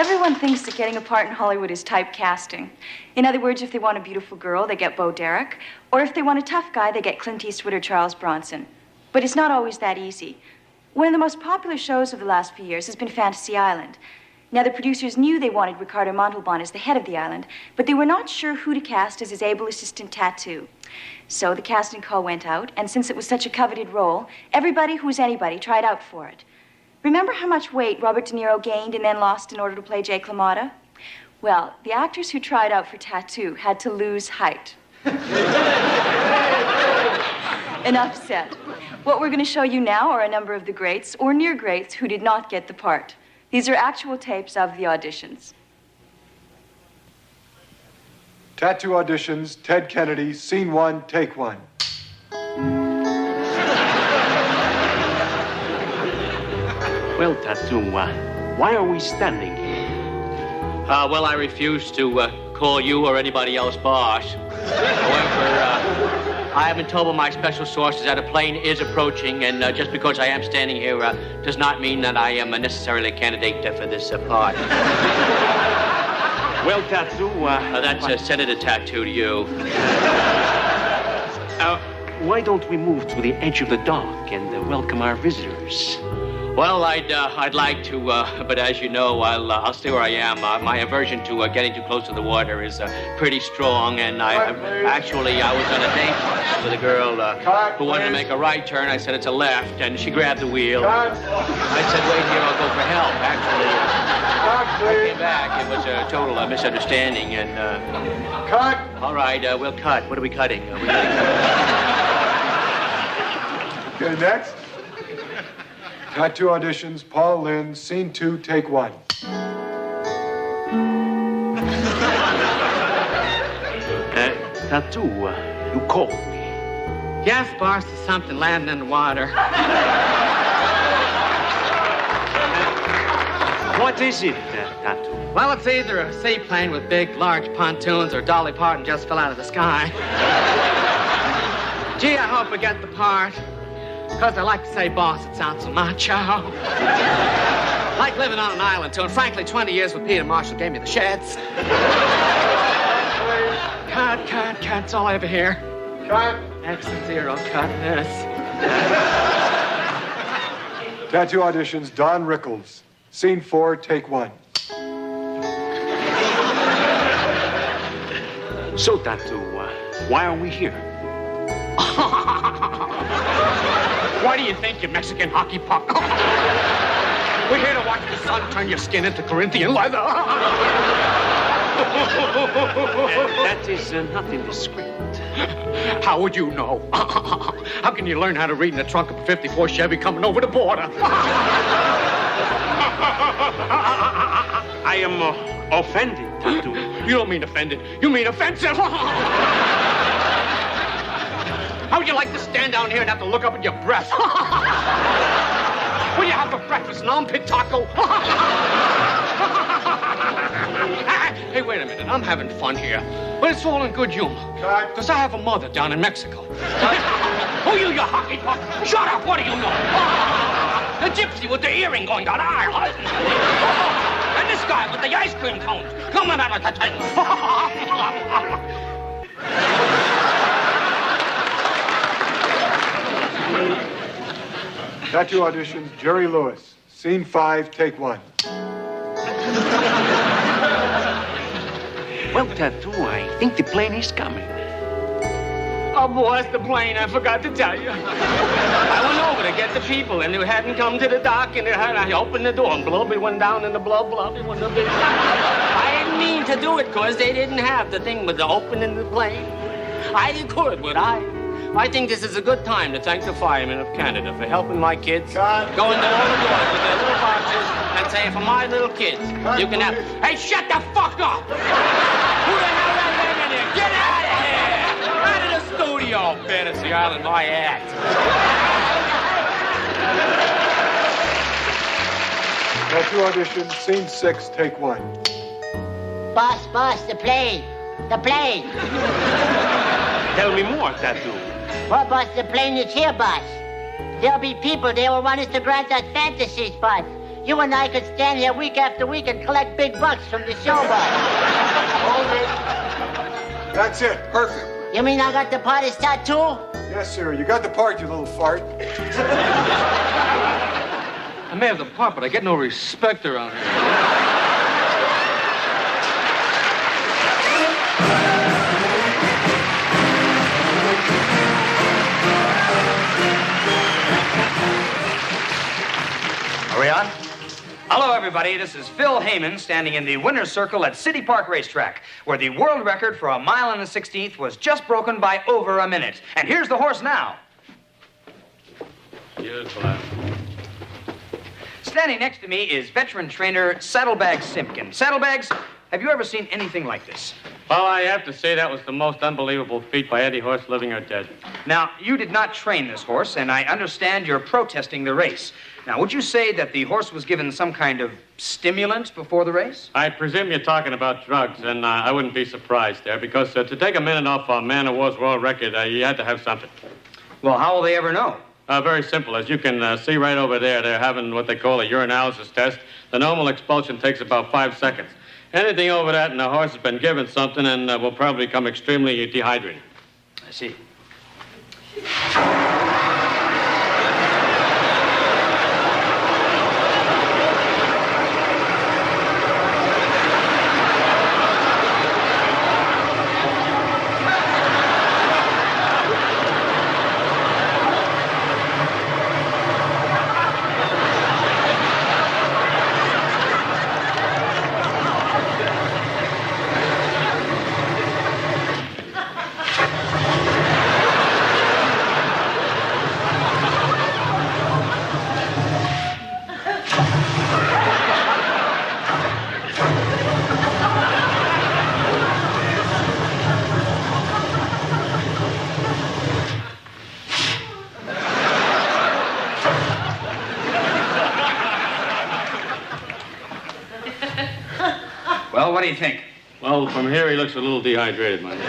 Everyone thinks that getting a part in Hollywood is typecasting. In other words, if they want a beautiful girl, they get Bo Derek. Or if they want a tough guy, they get Clint Eastwood or Charles Bronson. But it's not always that easy. One of the most popular shows of the last few years has been Fantasy Island. Now, the producers knew they wanted Ricardo Montalban as the head of the island, but they were not sure who to cast as his able assistant Tattoo. So the casting call went out, and since it was such a coveted role, everybody who was anybody tried out for it. Remember how much weight Robert De Niro gained and then lost in order to play Jake LaMotta? Well, the actors who tried out for Tattoo had to lose height. Enough said. What we're going to show you now are a number of the greats or near greats who did not get the part. These are actual tapes of the auditions. Tattoo auditions, Ted Kennedy, scene 1, take 1. Well, Tattoo, why are we standing here? Well, I refuse to call you or anybody else boss. However, I have been told by my special sources that a plane is approaching, and just because I am standing here does not mean that I am necessarily a candidate for this part. Well, Tattoo, that's Senator Tattoo to you. Why don't we move to the edge of the dock and welcome our visitors? Well, I'd like to, but as you know, I'll stay where I am. My aversion to getting too close to the water is pretty strong, and I was on a date with a girl who wanted to make a right turn. I said it's a left, and she grabbed the wheel. I said, wait here, I'll go for help. Actually, I came back. It was a total misunderstanding, and... Cut! All right, we'll cut. What are we cutting? Okay, next. Tattoo auditions, Paul Lynde, scene 2, take 1. Tattoo, you called me. Yes, boss, there's something landing in the water. What is it, Tattoo? Well, it's either a seaplane with big, large pontoons or Dolly Parton just fell out of the sky. Gee, I hope I get the part. Because I like to say boss, it sounds so macho. Like living on an island, too. And frankly, 20 years with Peter Marshall gave me the sheds. Cut. It's all I ever hear. Cut. Exit 0, cut this. Tattoo auditions, Don Rickles, scene 4, take 1. So, Tattoo, why are we here? Why do you think, you Mexican hockey puck? We're here to watch the sun turn your skin into Corinthian leather. That is not in the script. How would you know? How can you learn how to read in the trunk of a 54 Chevy coming over the border? I am offended, Tattoo. You don't mean offended. You mean offensive. How would you like to stand down here and have to look up at your breath? What do you have for breakfast, an armpit taco? Hey, wait a minute. I'm having fun here. But it's all in good humor. Because I have a mother down in Mexico. Who are you hockey puck? Shut up. What do you know? The gypsy with the earring going down Ireland. And this guy with the ice cream cones coming out of the tank. Tattoo auditions, Jerry Lewis, scene 5, take 1. Well, Tattoo, I think the plane is coming. Oh, boy, it's the plane. I forgot to tell you. I went over to get the people, and they hadn't come to the dock, and I opened the door, and Blubby went down in the Blubby went up in. I didn't mean to do it, because they didn't have the thing with the opening the plane. I could, would I? I think this is a good time to thank the firemen of Canada for helping my kids go into all the doors with their little boxes and saying, for my little kids, you can have... Hey, shut the fuck up! Who the hell let them in here? Get out of here! Out of the studio, Fantasy Island, my act. Tattoo auditions, scene 6, take 1. Boss, the plane. The plane. Tell me more, Tattoo. Well, boss, the plane is here, boss. There'll be people there who want us to grant us fantasies, boss. You and I could stand here week after week and collect big bucks from the showboat. Hold it. That's it. Perfect. You mean I got the part to start too? Yes, sir. You got the part, you little fart. I may have the part, but I get no respect around here. Are we on? Hello, everybody. This is Phil Heyman standing in the winner's circle at City Park Racetrack, where the world record for a mile and a 16th was just broken by over a minute. And here's the horse now. Beautiful. Standing next to me is veteran trainer Saddlebags Simpkin. Saddlebags, have you ever seen anything like this? Well, I have to say that was the most unbelievable feat by any horse, living or dead. Now, you did not train this horse, and I understand you're protesting the race. Now, would you say that the horse was given some kind of stimulant before the race? I presume you're talking about drugs, and I wouldn't be surprised there, because to take a minute off a man of war's world record, you had to have something. Well, how will they ever know? Very simple. As you can see right over there, they're having what they call a urinalysis test. The normal expulsion takes about 5 seconds. Anything over that, and the horse has been given something and will probably become extremely dehydrated. I see. Well, what do you think? Well, from here, he looks a little dehydrated, my dear.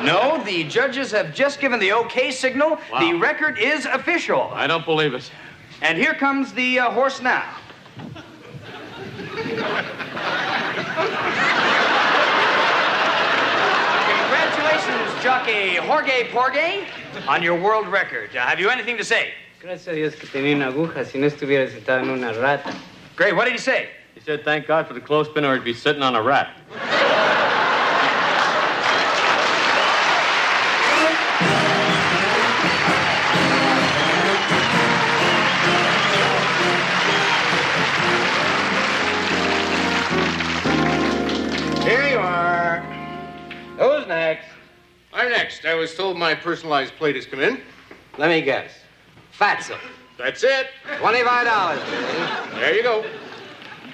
No, the judges have just given the okay signal. Wow. The record is official. I don't believe it. And here comes the horse now. Congratulations, jockey Jorge Porge, on your world record. Have you anything to say? Gracias a Dios que tenía una aguja, si no estuviera sentado en una rata. Great. What did he say? He said, thank God for the clothespin, or he'd be sitting on a rat. Here you are. Who's next? I'm next. I was told my personalized plate has come in. Let me guess. Fatso. That's it. $25, baby. There you go.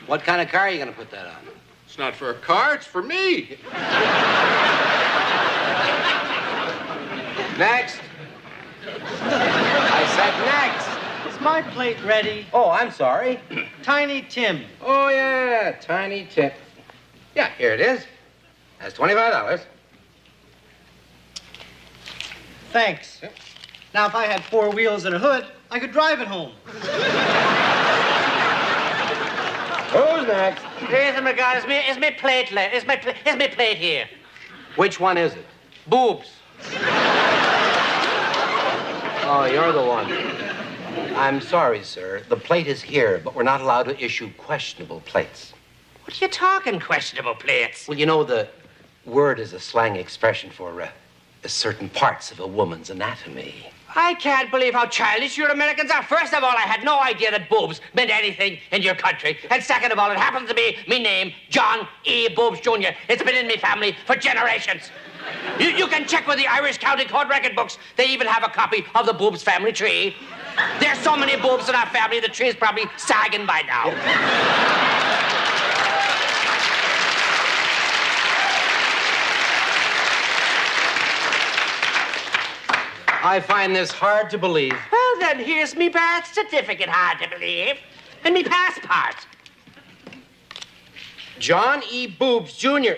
What kind of car are you going to put that on? It's not for a car, it's for me. Next. I said next. Is my plate ready? Oh, I'm sorry. Tiny Tim. Oh, yeah, Tiny Tim. Yeah, here it is. That's $25. Thanks. Now, if I had 4 wheels and a hood, I could drive it home. Who's next? Listen, my God, is my plate left? Is my plate here? Which one is it? Boobs. Oh, you're the one. I'm sorry, sir. The plate is here, but we're not allowed to issue questionable plates. What are you talking, questionable plates? Well, you know, the word is a slang expression for certain parts of a woman's anatomy. I can't believe how childish you Americans are. First of all, I had no idea that boobs meant anything in your country. And second of all, it happens to be me name, John E. Boobs Jr. It's been in me family for generations. You can check with the Irish County Court record books. They even have a copy of the Boobs family tree. There's so many boobs in our family, the tree is probably sagging by now. I find this hard to believe. Well, then, here's me birth certificate, hard to believe. And me passport. John E. Boobs Jr.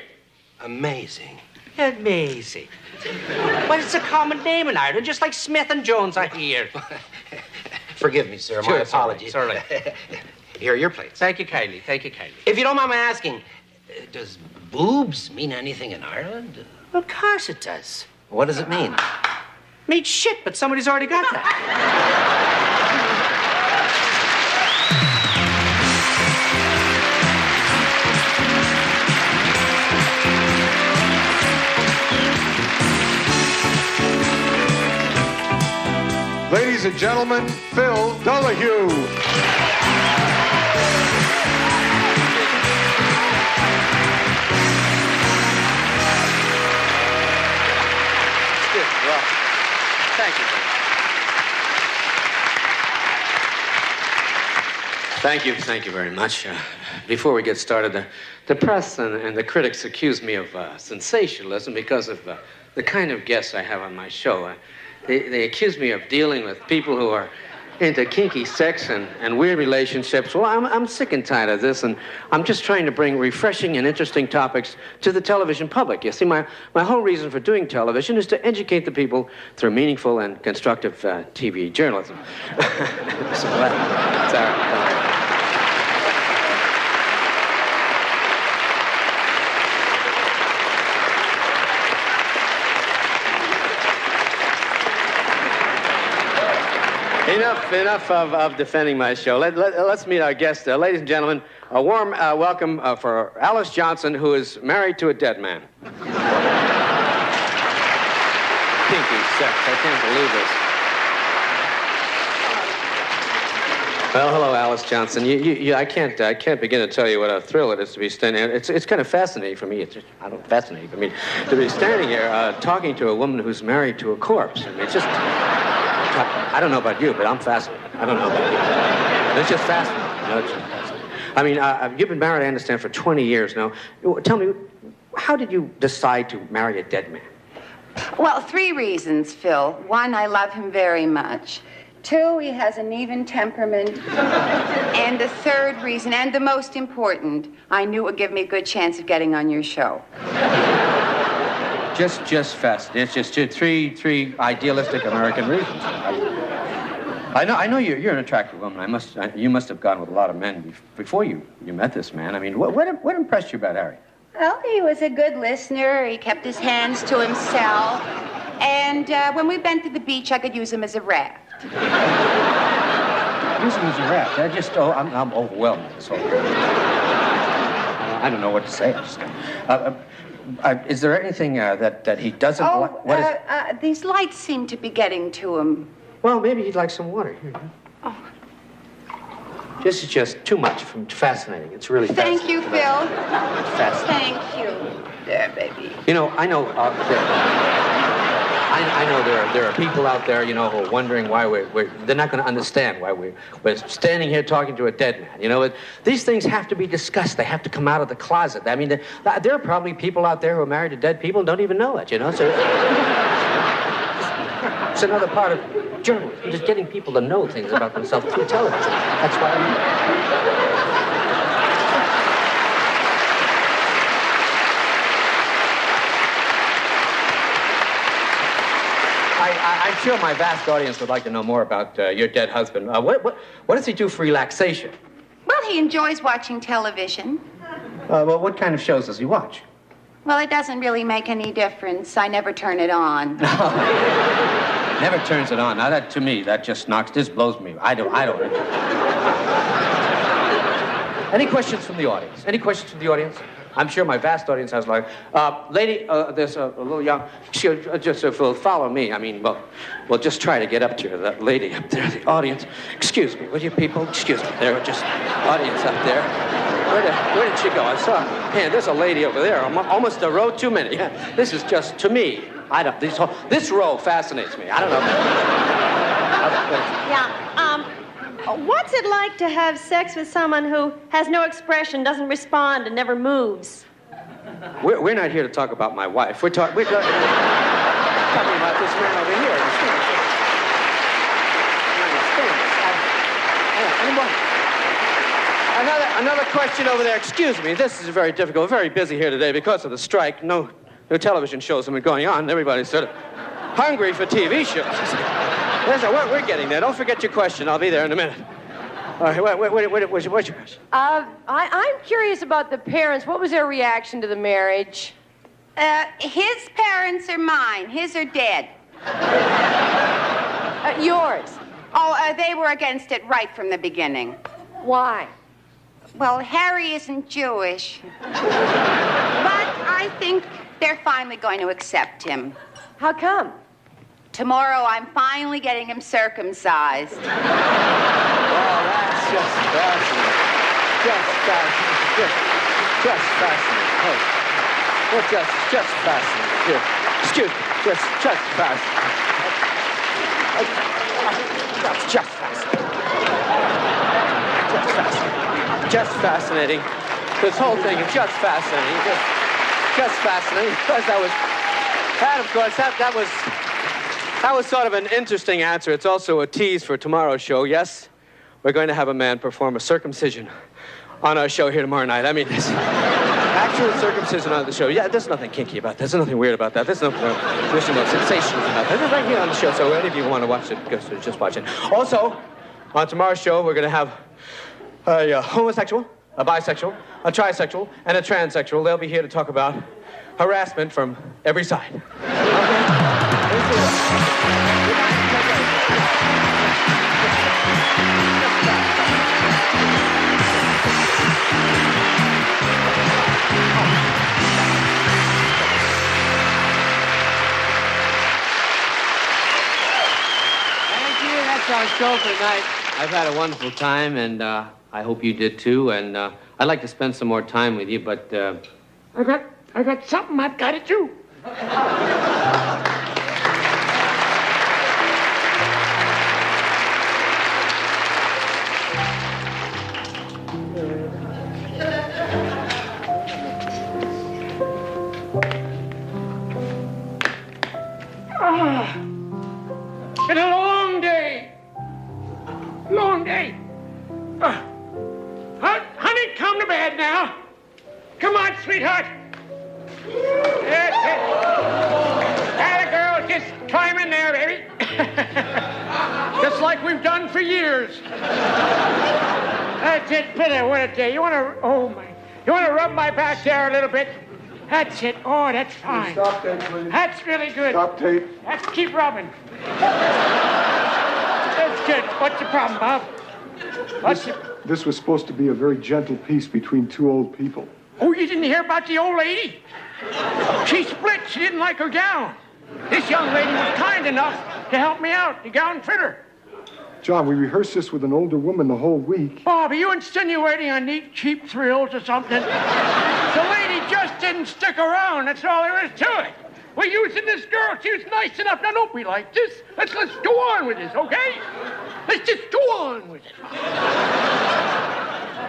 Amazing. Amazing. Well, it's a common name in Ireland, just like Smith and Jones are here. Forgive me, sir. Sure, My apologies. certainly. Here are your plates. Thank you kindly. Thank you kindly. If you don't mind my asking, does boobs mean anything in Ireland? Of course it does. What does it mean? Means shit, but somebody's already got that. Ladies and gentlemen, Phil Donahue. Well, thank you. Thank you very much. Before we get started, the press and the critics accuse me of sensationalism because of the kind of guests I have on my show. They accuse me of dealing with people who are into kinky sex and weird relationships. Well, I'm sick and tired of this, and I'm just trying to bring refreshing and interesting topics to the television public. You see, my whole reason for doing television is to educate the people through meaningful and constructive TV journalism. So, it's all right. Enough of defending my show. Let's meet our guest. Ladies and gentlemen, a warm welcome for Alice Johnson, who is married to a dead man. Kinky sex. I can't believe this. Well, hello, Alice Johnson. I can't begin to tell you what a thrill it is to be standing here. It's kind of fascinating for me. Fascinating for me to be standing here talking to a woman who's married to a corpse. I mean, it's just... I don't know about you, but I'm fascinated. I don't know about you. It's just fascinating. You know, it's just fascinating. I mean, you've been married, I understand, for 20 years now. Tell me, how did you decide to marry a dead man? Well, 3 reasons, Phil. 1, I love him very much. 2, he has an even temperament. And the 3rd reason, and the most important, I knew it would give me a good chance of getting on your show. Just fascinating. It's just three idealistic American reasons. I know you're an attractive woman. You must have gone with a lot of men before you met this man. I mean, what impressed you about Harry? Well, he was a good listener. He kept his hands to himself. And when we went to the beach, I could use him as a raft. Use him as a raft? I'm overwhelmed with this whole thing. I don't know what to say. Is there anything that he doesn't like? These lights seem to be getting to him. Well, maybe he'd like some water. Here. Oh. This is just too much. Fascinating. It's really fascinating. Thank you, Phil. It's fascinating. Thank you. There, baby. You know, I know there are people out there, you know, who are wondering why they're not going to understand why we're standing here talking to a dead man. You know, these things have to be discussed. They have to come out of the closet. I mean, there are probably people out there who are married to dead people and don't even know it, you know. So it's another part of journalism, just getting people to know things about themselves through television. That's why I'm sure my vast audience would like to know more about your dead husband. What does he do for relaxation? Well, he enjoys watching television. Well, what kind of shows does he watch? Well, it doesn't really make any difference. I never turn it on. Never turns it on. Now, that, to me, that just blows me. I don't. Any questions from the audience? Any questions from the audience? I'm sure my vast audience has like, lady, there's a little young, she'll just follow me. I mean, well, just try to get up to that lady up there, the audience. Excuse me, will you people? Excuse me, there were just audience up there. Where did she go? I saw, man, there's a lady over there, almost a row too many. This is just, to me, this row fascinates me. I don't know. Yeah, what's it like to have sex with someone who has no expression, doesn't respond, and never moves? We're not here to talk about my wife. We're talking about this man over here. Another question over there. Excuse me. This is very difficult. We're very busy here today because of the strike. No television shows have been going on. Everybody's sort of hungry for TV shows. Listen, we're getting there. Don't forget your question. I'll be there in a minute. All right, what's your question? I'm curious about the parents. What was their reaction to the marriage? His parents are mine. His are dead. Yours? Oh, they were against it right from the beginning. Why? Well, Harry isn't Jewish. But I think they're finally going to accept him. How come? Tomorrow, I'm finally getting him circumcised. Oh, that's just fascinating. Just fascinating. Just fascinating. Oh. Well, just fascinating. Here. Excuse me. Just fascinating. That's just fascinating. Just fascinating. This whole thing is just fascinating. Just fascinating. Because that was sort of an interesting answer. It's also a tease for tomorrow's show. Yes, we're going to have a man perform a circumcision on our show here tomorrow night. I mean, this actual circumcision on the show. Yeah, there's nothing kinky about that. There's nothing weird about that. There's no sensational about that. It's right here on the show. So any of you who want to watch it, just watch it. Also, on tomorrow's show, we're going to have a homosexual, a bisexual, a trisexual, and a transsexual. They'll be here to talk about harassment from every side. Okay? That's our show for tonight. I've had a wonderful time, and I hope you did too. And I'd like to spend some more time with you, but I got something I've got to do. It's been a long day. Long day. Honey, come to bed now. Come on, sweetheart. That's it. Atta girl, just climb in there, baby. Just like we've done for years. That's it, Peter. What a day. You want to rub my back there a little bit? That's it. Oh, that's fine. Stop that, please. That's really good. Stop tape. Let's keep rubbing. That's good. What's the problem, Bob? This was supposed to be a very gentle peace between two old people. Oh, you didn't hear about the old lady? She split. She didn't like her gown. This young lady was kind enough to help me out. The gown fit her. John, we rehearsed this with an older woman the whole week. Bob, are you insinuating I need cheap thrills or something? The lady just didn't stick around. That's all there is to it. We're using this girl. She was nice enough. Now, don't be like this. Let's go on with this, okay? Let's just go on with it.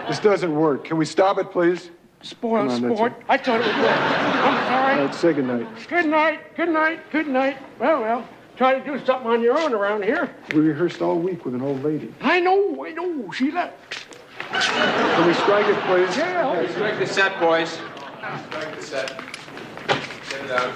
This doesn't work. Can we stop it, please? Spoiled sport. I thought it would work. I'm sorry. Let's say goodnight. Good night. Good night. Good night. Well. Try to do something on your own around here. We rehearsed all week with an old lady. I know. She left. Can we strike it, please? Yeah. Okay, strike the set, boys. Strike the set. Get it out.